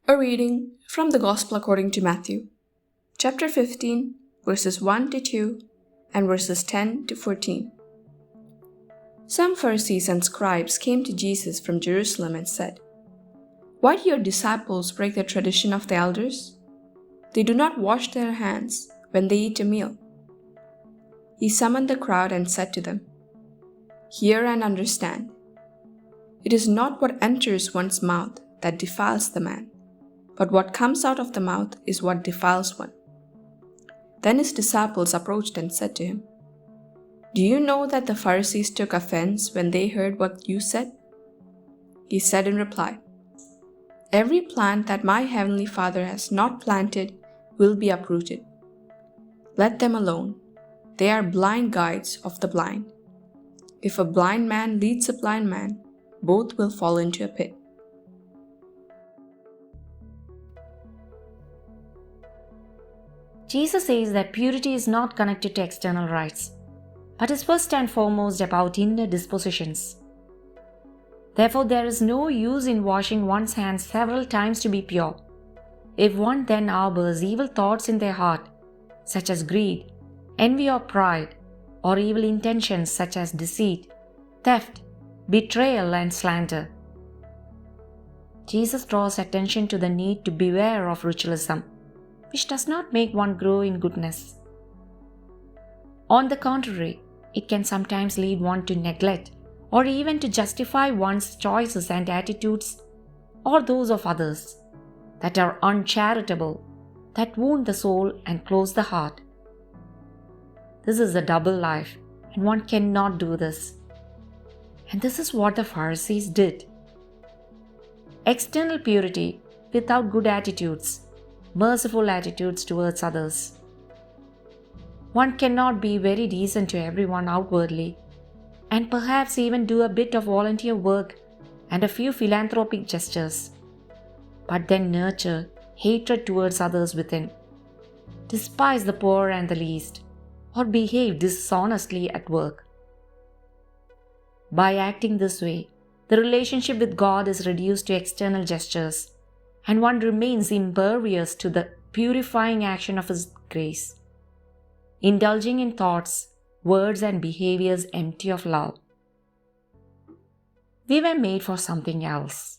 A reading from the Gospel according to Matthew, chapter 15, verses 1 to 2 and verses 10 to 14. Some Pharisees and scribes came to Jesus from Jerusalem and said, "Why do your disciples break the tradition of the elders? They do not wash their hands when they eat a meal." He summoned the crowd and said to them, "Hear and understand. It is not what enters one's mouth that defiles the man, but what comes out of the mouth is what defiles one." Then his disciples approached and said to him, "Do you know that the Pharisees took offense when they heard what you said?" He said in reply, "Every plant that my heavenly Father has not planted will be uprooted. Let them alone. They are blind guides of the blind. If a blind man leads a blind man, both will fall into a pit." Jesus says that purity is not connected to external rites, but is first and foremost about inner dispositions. Therefore, there is no use in washing one's hands several times to be pure. If one then harbors evil thoughts in their heart, such as greed, envy or pride, or evil intentions such as deceit, theft, betrayal and slander. Jesus draws attention to the need to beware of ritualism, which does not make one grow in goodness. On the contrary, it can sometimes lead one to neglect or even to justify one's choices and attitudes or those of others that are uncharitable, that wound the soul and close the heart. This is a double life, and one cannot do this. And this is what the Pharisees did. External purity without good attitudes, merciful attitudes towards others. One cannot be very decent to everyone outwardly, and perhaps even do a bit of volunteer work and a few philanthropic gestures, but then nurture hatred towards others within, despise the poor and the least, or behave dishonestly at work. By acting this way, the relationship with God is reduced to external gestures, and one remains impervious to the purifying action of His grace, indulging in thoughts, words, and behaviors empty of love. We were made for something else.